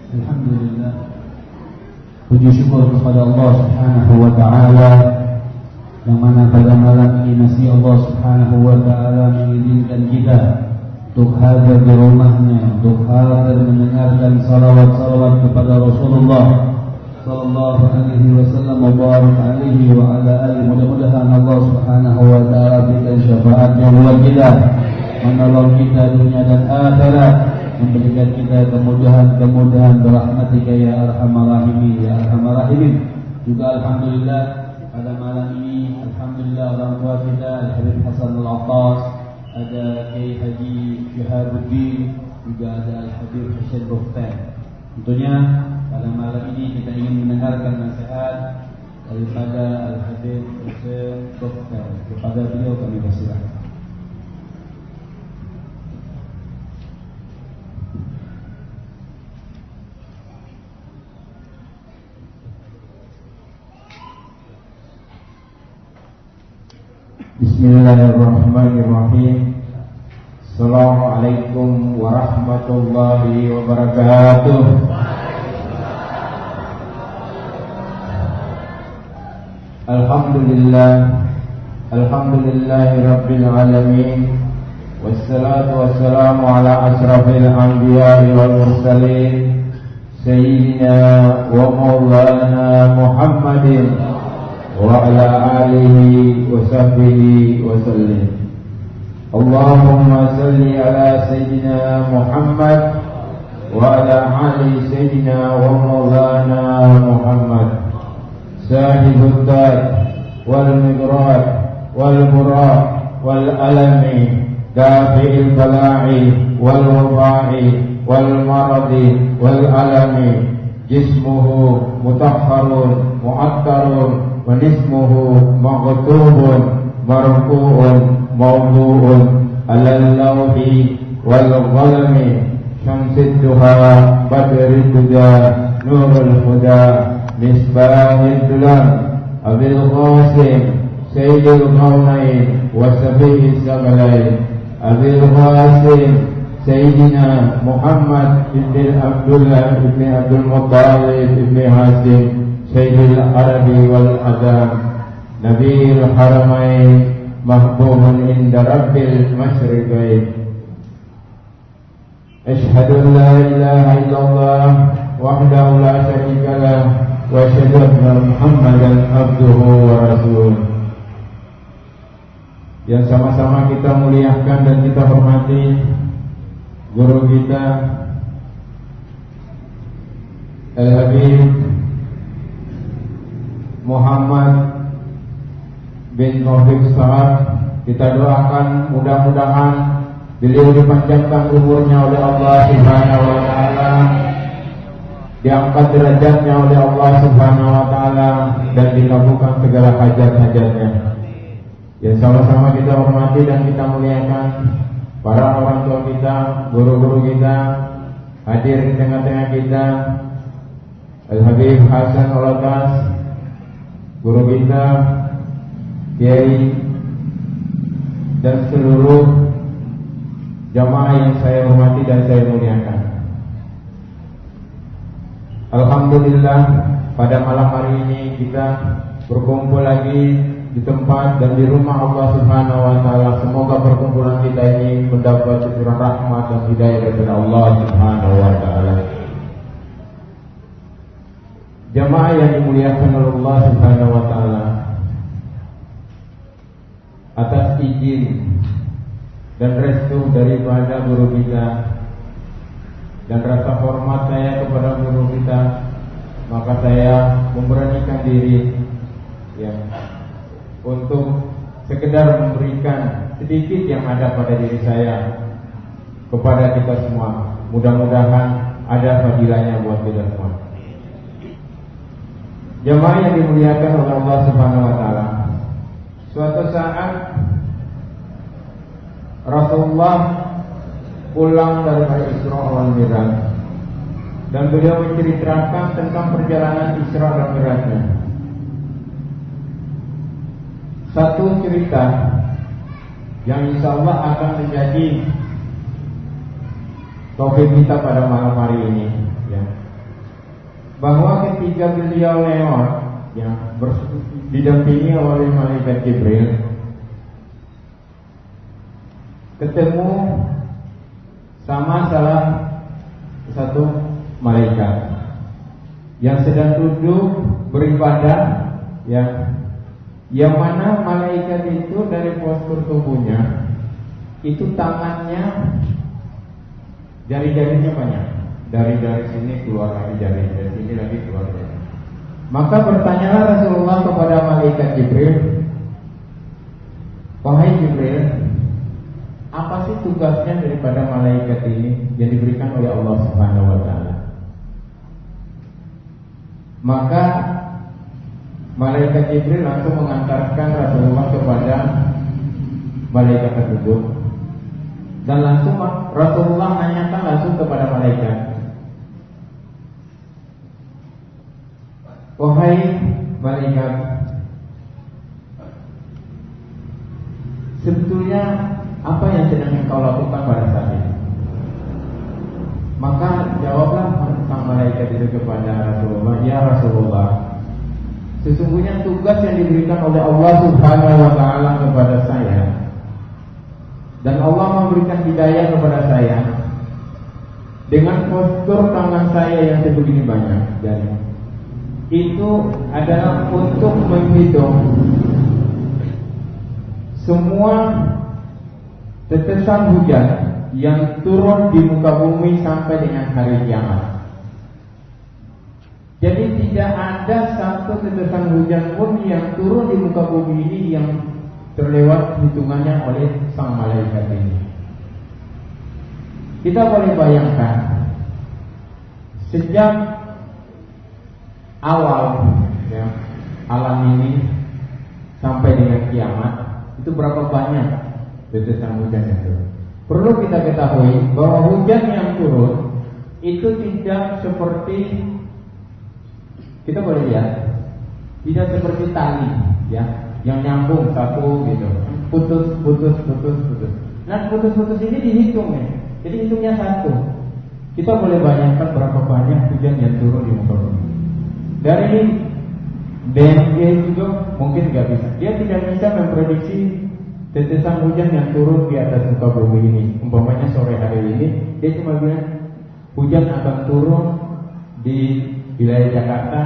Alhamdulillah, puji syukur kepada Allah Subhanahu wa ta'ala, yang mana pada malam ini masih Allah Subhanahu wa ta'ala mengizinkan kita untuk hadir di rumahnya, untuk hadir mendengarkan salawat-salawat kepada Rasulullah sallallahu alaihi wasallam wa barik alaihi wa ala alihi. Mudah-mudahan Allah Subhanahu wa ta'ala berikan syafaatnya buat kita, menolong kita dunia dan akhirat, memberikan kita kemudahan-kemudahan berahmatika ya arhamar rahimin ya arhamar rahimin. Juga alhamdulillah pada malam ini alhamdulillah orang tua kita Al-Habib Hasan Al-Attas, ada Kiai Haji Syihabuddin, juga ada Al-Habib Husain Bukhtar. Tentunya pada malam ini kita ingin mendengarkan nasihat daripada Al-Habib Husain Bukhtar. Kepada beliau kami persilakan. Bismillahirrahmanirrahim. Assalamualaikum warahmatullahi wabarakatuh. Alhamdulillah, alhamdulillahi rabbil alamin. Wassalatu wassalamu ala asrafil anbiya'i wal mursalin, sayyidina wa maulana Muhammadin wa ala alihi wa sahbihi wa sallim. Allahumma salli ala sayyidina Muhammad wa ala ali sayyidina wa maulana Muhammad, sahibut taj wal migrad wal murad wal alami, dafi'il bala'i wal waba'i wal maradi wal alami, jismuhu mutahharun mu'attarun wa nismuhu maghtubun marfu'un mawdu'un alal lawhi wal ghalami, syamsid duha badrid duja nurul huda misbahid dulam, abil qasim sayyidul qawnain wa sabihi sagalain, abil qasim sayyidina Muhammad ibn Abdullah ibn Abdul Muttalib ibn Hasim sayyidul arabi wal adam, nabiil haramain mahbubun inda rabbil masyriqain. Ashhadu an la ilaha illallah wahdahu la syarika lah wa asyhadu anna Muhammadan abduhu wa rasuluh. Yang sama-sama kita muliakan dan kita hormati guru kita Al-Habib Muhammad bin Taufik Sa'ad. Kita doakan mudah-mudahan beliau dipanjangkan umurnya oleh Allah Subhanahu wa ta'ala, diangkat derajatnya oleh Allah Subhanahu wa ta'ala, dan dikabulkan segala hajat-hajatnya. Ya, sama-sama kita hormati dan kita muliakan para orang tua kita, guru-guru kita, hadir di tengah-tengah kita Al-Habib Hasan Al-Attas, guru kita, Kiai, dan seluruh jamaah yang saya hormati dan saya muliakan. Alhamdulillah, pada malam hari ini kita berkumpul lagi di tempat dan di rumah Allah Subhanahu wa ta'ala. Semoga perkumpulan kita ini mendapat curahan rahmat dan hidayah dari Allah Subhanahu wa ta'ala. Jamaah yang dimuliakan oleh Allah Subhanahu wa ta'ala, atas izin dan restu daripada guru kita dan rasa hormat saya kepada guru kita, maka saya memberanikan diri ya untuk sekedar memberikan sedikit yang ada pada diri saya kepada kita semua. Mudah-mudahan ada fadilahnya buat kita semua. Jamaah yang dimuliakan oleh Allah Subhanahu wa ta'ala, suatu saat Rasulullah pulang dari Isra wal Mi'raj dan beliau menceritakan tentang perjalanan Isra dan Mi'rajnya. Satu cerita yang insyaallah akan menjadi topik kita pada malam hari ini ya. bahwa ketika beliau lewat, yang didampingi oleh malaikat Jibril, ketemu sama salah satu malaikat yang sedang duduk beribadah, yang mana malaikat itu dari postur tubuhnya itu tangannya jari-jarinya banyak, dari sini keluar lagi jari, dari sini lagi keluar jari. Maka bertanyalah Rasulullah kepada malaikat Jibril, wahai Jibril, apa sih tugasnya daripada malaikat ini yang diberikan oleh Allah Subhanahu wa taala? Maka malaikat Jibril langsung mengantarkan Rasulullah kepada malaikat tersebut, dan langsung Rasulullah menanyakan langsung kepada malaikat, wahai malaikat, sebetulnya apa yang sedang engkau lakukan pada saat ini? Maka jawablah sang malaikat itu kepada Rasulullah, ya Rasulullah, sesungguhnya tugas yang diberikan oleh Allah Subhanahu wa taala kepada saya, dan Allah memberikan hidayah kepada saya dengan postur tangan saya yang sebegini banyak, dan itu adalah untuk menghitung semua tetesan hujan yang turun di muka bumi sampai dengan hari kiamat. Jadi tidak ada satu tetesan hujan pun yang turun di muka bumi ini yang terlewat hitungannya oleh sang malaikat ini. Kita boleh bayangkan sejak awal alam ini sampai dengan kiamat itu berapa banyak tetesan hujan yang turun. Perlu kita ketahui bahwa hujan yang turun itu tidak seperti, kita boleh lihat, tidak seperti tali yang nyambung satu gitu, putus. Nah putus ini dihitung ya. Jadi hitungnya satu. Kita boleh bayangkan berapa banyak hujan yang turun di muka bumi. Dari BMG juga mungkin nggak bisa. Dia tidak bisa memprediksi tetesan hujan yang turun di atas muka bumi ini. Umpamanya sore hari ini, dia cuma bilang hujan akan turun di wilayah Jakarta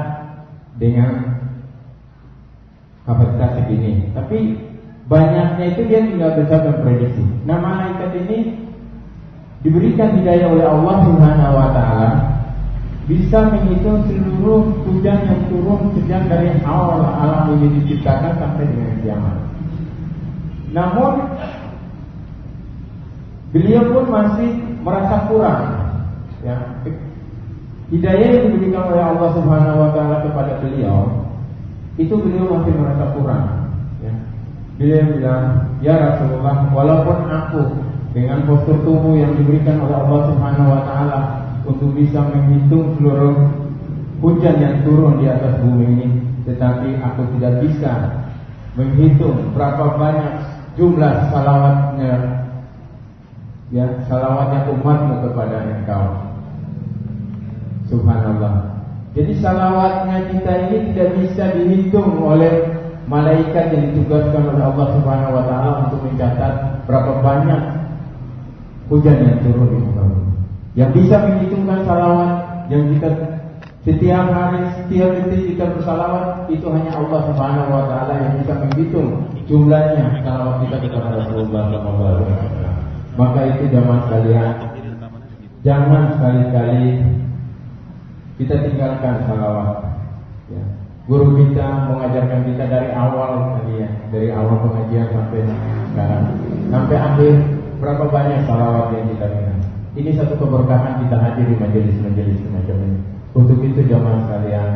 dengan kapasitas segini. Tapi banyaknya itu dia tidak bisa memprediksi. Nah malaikat ini diberikan hidayah oleh Allah Subhanahu wa taala, bisa menghitung seluruh hujan yang turun sejak dari awal alam ini diciptakan sampai dengan kiamat. Namun beliau pun masih merasa kurang. Hidayah yang diberikan oleh Allah Subhanahu wa taala kepada beliau, itu beliau masih merasa kurang. Beliau bilang, ya Rasulullah, walaupun aku dengan postur tubuh yang diberikan oleh Allah Subhanahu wa taala untuk bisa menghitung seluruh hujan yang turun di atas bumi ini, tetapi aku tidak bisa menghitung berapa banyak jumlah salawatnya umatmu kepada engkau. Subhanallah. Jadi salawatnya kita ini tidak bisa dihitung oleh malaikat yang ditugaskan oleh Allah Subhanahu wa taala untuk mencatat berapa banyak hujan yang turun di muka bumi. Yang bisa menghitungkan salawat yang kita setiap hari, setiap detik kita bersalawat, itu hanya Allah Subhanahu wa taala yang bisa menghitung jumlahnya salawat kita kepada Rasulullah SAW. Maka itu jamaah sekalian, jangan sekali-kali kita tinggalkan salawat. Guru kita mengajarkan kita dari awal tadi dari awal pengajian sampai sekarang, sampai akhir, berapa banyak salawat yang kita dengar. Ini satu keberkahan kita hadir di majelis-majelis semacam ini. Untuk itu jamaah sekalian,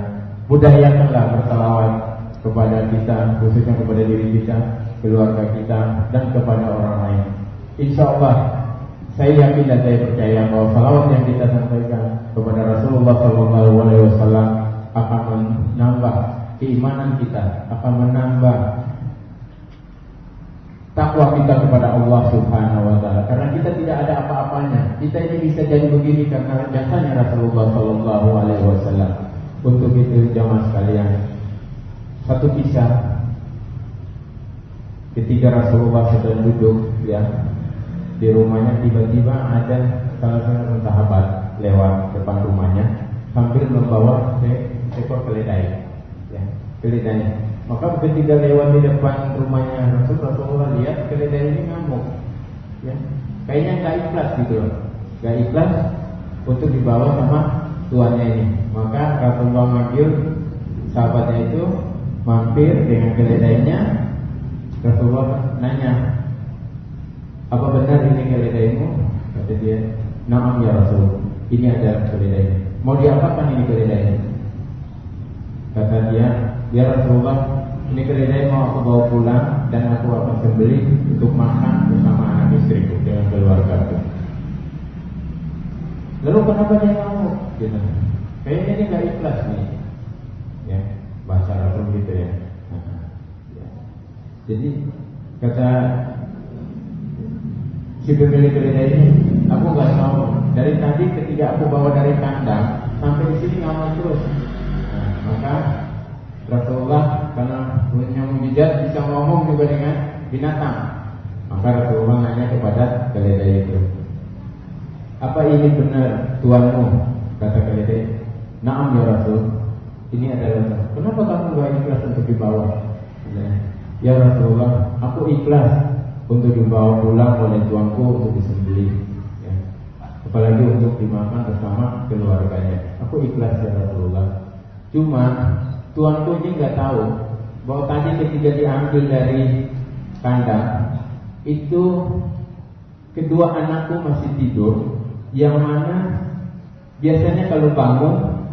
budayakanlah bersalawat kepada kita, khususnya kepada diri kita, keluarga kita, dan kepada orang lain. Insya Allah, saya yakin dan saya percaya bahwa salawat yang kita sampaikan kepada Rasulullah SAW akan menambah keimanan kita, akan menambah takwa kita kepada Allah Subhanahu wa taala. Karena kita tidak ada apa-apanya. Kita ini bisa jadi begini karena jasanya Rasulullah SAW. untuk itu jamaah sekalian, satu kisah ketika Rasulullah sedang duduk ya di rumahnya, tiba-tiba ada salah seorang sahabat lewat depan rumahnya sambil membawa seekor keledai, ya, keledai. Maka ketika lewat di depan rumahnya Rasulullah lihat keledai ini ngamuk, ya, kayaknya nggak ikhlas gitu loh, nggak ikhlas untuk dibawa sama tuannya ini. Maka Rasulullah manggil sahabatnya itu mampir dengan keledainya. Rasulullah nanya, apa benar ini keledaimu? Kata dia, na'am ya Rasul, ini ada keledai. Mau diapakan ini keledai? Kata dia, ya Rasulullah, ini keledai mau aku bawa pulang dan aku akan sembelih untuk makan bersama anak istriku dengan keluargaku. Lalu kenapa dia ngamuk? Gitu. Kayaknya dia nggak ikhlas nih, ya, bahasa Rasul gitu ya. Jadi kata si pemilik keledai ini, aku nggak tahu dari tadi ketika aku bawa dari kandang sampai di sini ngamuk terus. Nah, maka Rasulullah karena punya mujizat bisa ngomong juga dengan binatang, maka Rasulullah nanya kepada keledai itu, apa ini benar tuanmu? Kata keledai, na'am ya Rasul, ini adalah. Kenapa kamu gak ikhlas untuk dibawa? Ya Rasulullah, aku ikhlas untuk dibawa pulang oleh tuanku untuk disembelih, ya, apalagi untuk dimakan bersama keluarganya. Aku ikhlas ya Rasulullah. Cuma tuanku ini nggak tahu bahwa tadi ketika diambil dari kandang itu kedua anakku masih tidur, yang mana biasanya kalau bangun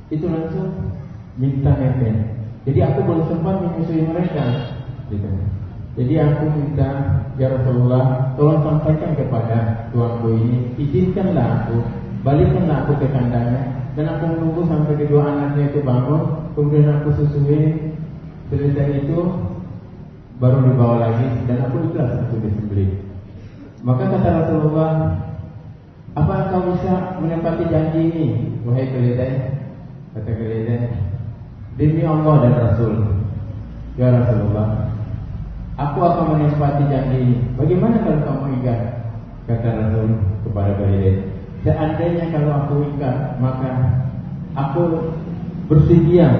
itu langsung minta nempel. Jadi aku belum sempat menyusui mereka. Gitu. Jadi aku minta, ya Rasulullah, tolong sampaikan kepada tuanku ini, izinkanlah aku, balikkanlah aku ke kandangnya, dan aku menunggu sampai kedua anaknya itu bangun, kemudian aku susui. Selesai itu baru dibawa lagi dan aku ikhlas untuk disembelih. Maka kata Rasulullah, apa engkau bisa menepati janji ini, wahai keledai? Kata keledai, demi Allah dan Rasul, ya Rasulullah, aku akan menepati janji ini. Bagaimana kalau kamu ingkar? Kata Rasul kepada keledai, seandainya kalau aku ingkar, maka aku bersedia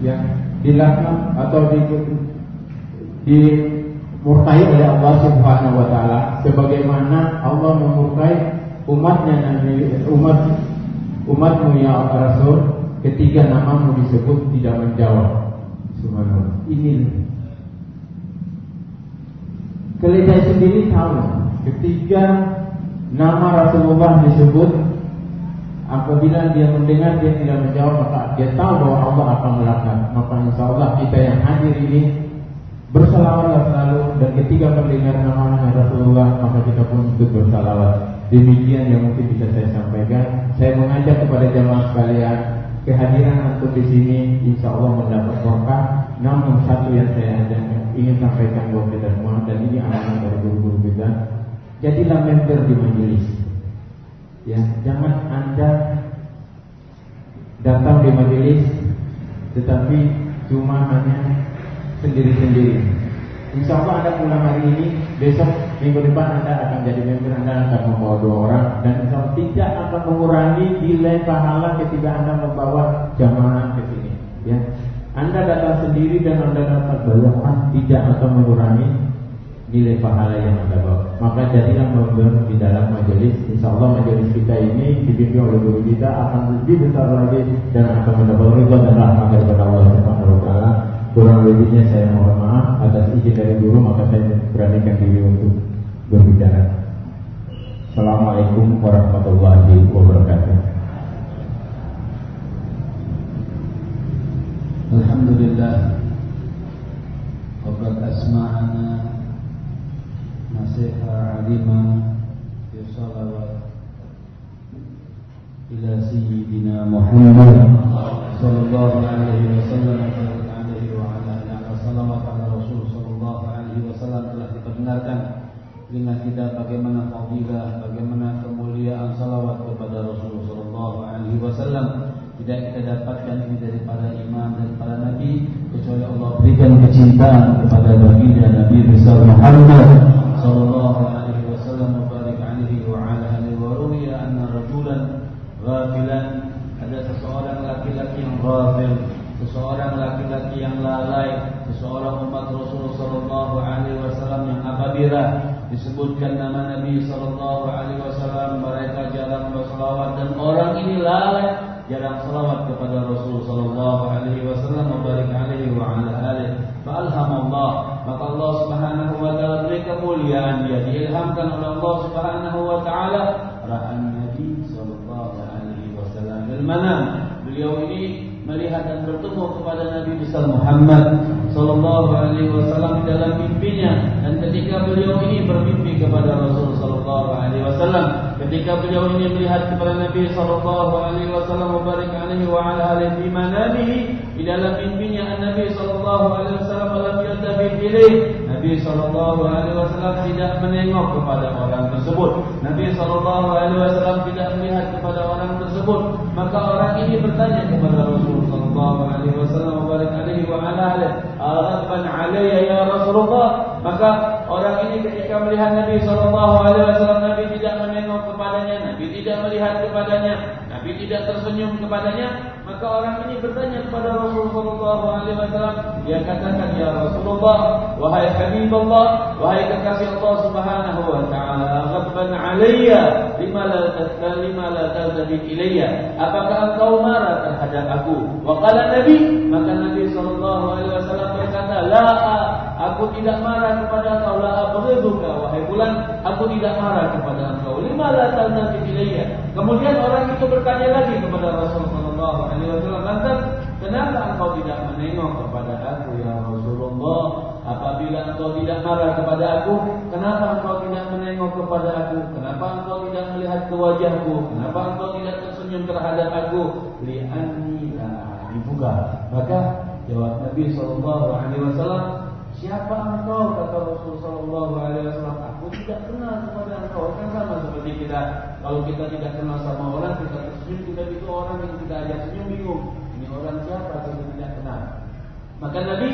yang dilaknat atau dimurkai oleh Allah Subhanahu wa taala, sebagaimana Allah memurkai umatnya, umatmu ya Rasul, ketika namamu disebut tidak menjawab. Subhanallah. Ini keledai sendiri tahu ketika nama Rasulullah disebut, apabila dia mendengar dia tidak menjawab, maka dia tahu bahwa Allah akan melaknat. Maka insya Allah kita yang hadir ini bersalawatlah selalu, dan ketika mendengar nama Rasulullah maka kita pun ikut bersalawat. Demikian yang mungkin bisa saya sampaikan. Saya mengajak kepada jamaah sekalian, kehadiran antum di sini insya Allah mendapat berkah. Namun satu yang saya ingin sampaikan buat kita semua, dan ini amanah dari guru-guru kita, jadilah member di majelis. Ya, jangan Anda datang di majelis tetapi cuma hanya sendiri-sendiri. Insya Allah Anda pulang hari ini, besok minggu depan Anda akan jadi member, Anda akan membawa 2 orang, dan insya Allah tidak akan mengurangi nilai pahala ketika Anda membawa jamaah ke sini. Ya, Anda datang sendiri dan Anda dapat banyak, tidak akan mengurangi nilai pahala yang Anda bawa. Maka jadilah member di dalam majelis. Insya Allah majelis kita ini dipimpin oleh guru kita akan lebih besar lagi dan akan mendapat ridha dan rahmat daripada Allah Subhanahu wa taala. Kurang lebihnya saya mohon maaf atas izin dari guru, maka saya beranikan diri untuk berbicara. Assalamualaikum warahmatullahi wabarakatuh. Alhamdulillah, waqad asma'ana nasiha alima fi salawat ila sayyidina Muhammad sallallahu alaihi wasallam wa ala salawat ala Rasul sallallahu alaihi wasallam. Telah kita dengarkan dengan kita bagaimana fadilah, bagaimana kemuliaan salawat kepada Rasul sallallahu alaihi wasallam. Tidak kita dapatkan ini daripada imam dan para nabi, kecuali Allah berikan kecintaan kepada baginda Nabi besar Muhammad sallallahu alaihi wasallam wa barik alaihi wa ala alihi wa ruwiya anna rajulan ghafilan, ada seseorang laki-laki yang ghafil, seseorang laki-laki yang lalai, seseorang umat Rasulullah sallallahu alaihi wasallam yang apabila disebutkan nama Nabi sallallahu alaihi wasallam mereka jarang berselawat, dan orang ini lalai jarang selawat kepada Rasul sallallahu alaihi wasallam wa barik alaihi wa ala alihi, fa alhamallah, maka Allah Subhanahu wa taala beri kemuliaan dia, diilhamkan oleh Allah Subhanahu wa taala ra'an Nabi sallallahu alaihi wasallam bil manam, beliau ini melihat dan bertemu kepada Nabi besar Muhammad sallallahu alaihi wasallam di dalam mimpinya, dan ketika beliau ini bermimpi kepada Rasul sallallahu alaihi wasallam, ketika beliau ini melihat kepada Nabi sallallahu alaihi wasallam wa barik alaihi wa ala alihi fi manamihi, di dalam mimpinya Nabi sallallahu alaihi wasallam lam yaltafit ilaih, Nabi sallallahu alaihi wasallam tidak menengok kepada orang tersebut, Nabi sallallahu alaihi wasallam tidak melihat kepada orang tersebut, maka orang ini bertanya kepada Rasul sallallahu alaihi wasallam wa barik alaihi wa ala alihi, "Aghban alayya ya Rasulullah?" Maka orang ini ketika melihat Nabi sallallahu alaihi wasallam, Nabi tidak menengok kepadanya, Nabi tidak melihat kepadanya, Nabi tidak tersenyum kepadanya, maka orang ini bertanya kepada Rasul sallallahu alaihi wasallam, dia katakan, "Ya Rasulullah, wahai Habibullah, wahai kekasih Allah Subhanahu wa taala, ghadban alayya lima la tazabit ilayya, apakah engkau marah terhadap aku?" Wa qala Nabi, maka Nabi sallallahu alaihi wasallam berkata, "La, aku tidak marah kepada engkau, la abghiduka, wahai fulan, aku tidak marah kepada engkau, lima la tazabit ilayya." Kemudian orang itu bertanya lagi kepada Rasul sallallahu alaihi wasallam, "Lantas kenapa engkau tidak menengok kepada aku ya Rasulullah? Apabila engkau tidak marah kepada aku, kenapa engkau tidak menengok kepada aku? Kenapa engkau tidak melihat ke wajahku? Kenapa engkau tidak tersenyum terhadap aku?" Li'anni la a'rifuka. Maka jawab Nabi sallallahu alaihi wasallam, "Siapa engkau?" Kata Rasul sallallahu alaihi wasallam, "Aku tidak kenal kepada engkau." Kan sama seperti kita, kalau kita tidak kenal sama orang, kita tersenyum, kita itu orang yang kita ajak senyum bingung, ini orang siapa kita tidak kenal. Maka Nabi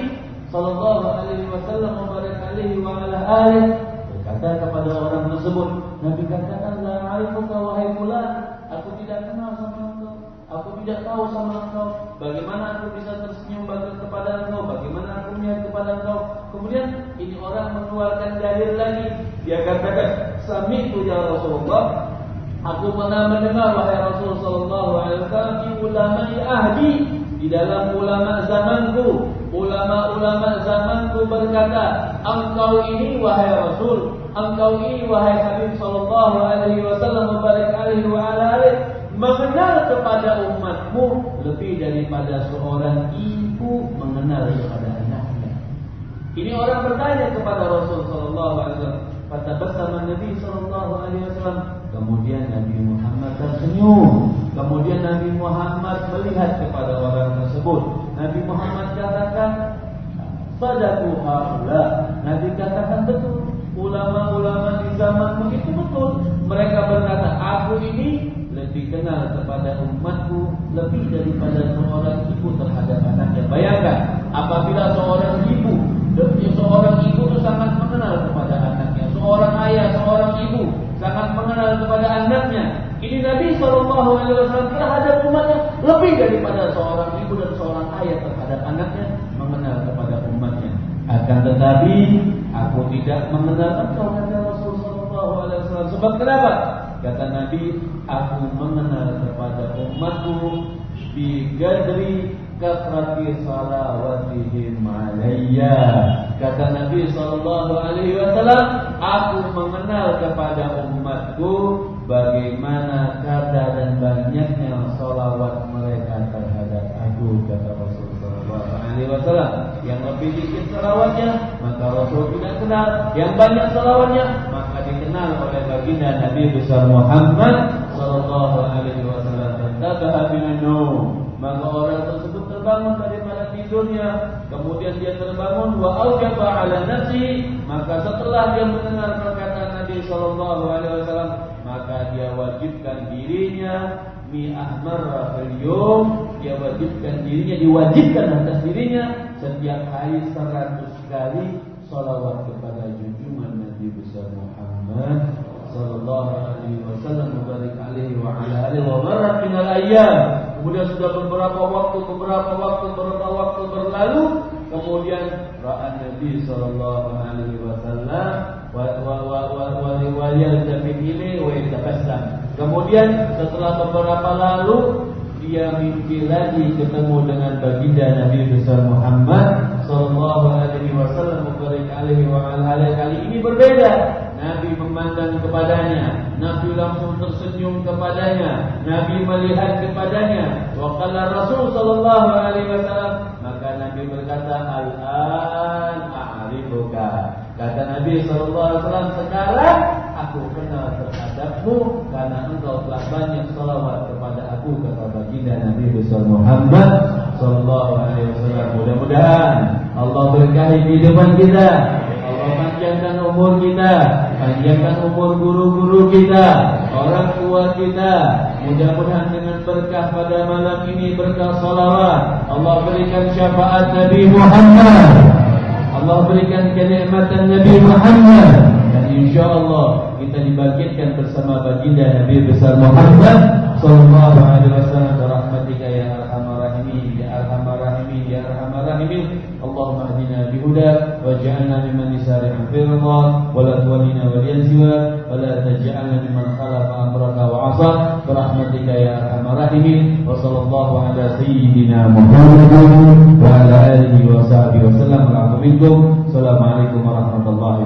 sallallahu alaihi wasallam mubarak alaihi wa ala alihi berkata kepada orang tersebut, Nabi katakan, "La a'rifuka wahai fulan, aku tidak kenal sama engkau, aku tidak tahu sama engkau, bagaimana aku bisa tersenyum kepada engkau, bagaimana aku melihat kepada engkau." Kemudian ini orang mengeluarkan dalil lagi, dia katakan, "Sami'tu ya Rasulullah, aku pernah mendengar wahai Rasul sallallahu alaihi wasallam di ulama'i ahdi, di dalam ulama zamanku, ulama-ulama zamanku berkata, engkau ini wahai Rasul, engkau ini wahai Habib sallallahu alaihi wasallam barik alaihi wa ala alihi, mengenal kepada umatmu lebih daripada seorang ibu mengenal kepada anaknya." Ini orang bertanya kepada Rasul sallallahu alaihi wasallam. Kata bersama Nabi sallallahu alaihi wasallam, kemudian Nabi Muhammad tersenyum. Kemudian Nabi Muhammad melihat kepada orang tersebut. Nabi Muhammad katakan, "Sadaqu haula." Nabi katakan betul, ulama-ulama di zaman begitu betul. Mereka berkata, aku ini lebih kenal kepada umatku lebih daripada seorang ibu terhadap anaknya. Bayangkan, apabila seorang ibu itu sangat mengenal kepada anaknya, seorang ayah, seorang ibu sangat mengenal kepada anaknya. Ini Nabi SAW terhadap umatnya lebih daripada seorang ibu dan seorang ayah terhadap anaknya mengenal kepada umatnya. Akan tetapi aku tidak mengenal engkau, kata Rasulullah SAW. Sebab kenapa? Kata Nabi, aku mengenal kepada umatku bi gadri kasrati salawatihim alayya. Kata Nabi SAW, aku mengenal kepada umatku bagaimana kadar dan banyaknya salawat mereka terhadap aku. Kata Rasulullah SAW, yang lebih sedikit salawatnya maka Rasul tidak kenal, yang banyak salawatnya maka dikenal oleh baginda Nabi besar Muhammad sallallahu alaihi wasallam. Tabaha binnu, maka orang tersebut terbangun daripada tidurnya, kemudian dia terbangun wa aujaba ala nafsi, maka setelah dia mendengar perkataan Nabi sallallahu alaihi wasallam maka dia wajibkan dirinya mi'ah marrah fil yawm, dia diwajibkan atas dirinya setiap hari 100 kali salawat kepada junjungan Nabi besar Muhammad sallallahu alaihi wasallam mubarak alaihi wa ala alihi wa marat minal ayyam. Kemudian sudah beberapa waktu berlalu, kemudian ra'a Nabi sallallahu alaihi wasallam wa yaltafit ilaihi wa yatabassam. Kemudian setelah beberapa lalu dia mimpi lagi ketemu dengan baginda Nabi besar Muhammad sallallahu alaihi wasallam mubarak alaihi wa ala alihi. Kali ini berbeda. Nabi memandang kepadanya, Nabi langsung tersenyum kepadanya, Nabi melihat kepadanya. Wa qala Rasul sallallahu alaihi wasallam, maka Nabi berkata, al-an a'rifuka. Kata Nabi sallallahu alaihi wasallam, sekarang aku kenal terhadapmu karena engkau telah banyak salawat kepada aku, kata baginda Nabi besar Muhammad sallallahu alaihi wasallam. Mudah-mudahan Allah berkahi kehidupan kita, Allah panjangkan umur kita, panjangkan umur guru-guru kita, orang tua kita. Mudah-mudahan dengan berkah pada malam ini, berkah salawat, Allah berikan syafaat Nabi Muhammad, Allah berikan kenikmatan Nabi Muhammad, dan insyaallah kita dibangkitkan bersama baginda Nabi besar Muhammad sallallahu alaihi wasallam. Rahmatika ya arhamar rahimin, ya arhamar rahimin, ya arhamar rahimin. Allahumma hdina bihuda waj'alna mimman yusari'u fi ridha wa la tuwallina waliyan siwa wa la taj'alna mimman khalafa amraka wa 'asa. Rahmatika ya arhamar rahimin. Wa sallallahu ala sayyidina Muhammadin wa ala alihi wa sahbihi wa sallam. Assalamualaikum warahmatullahi wabarakatuh.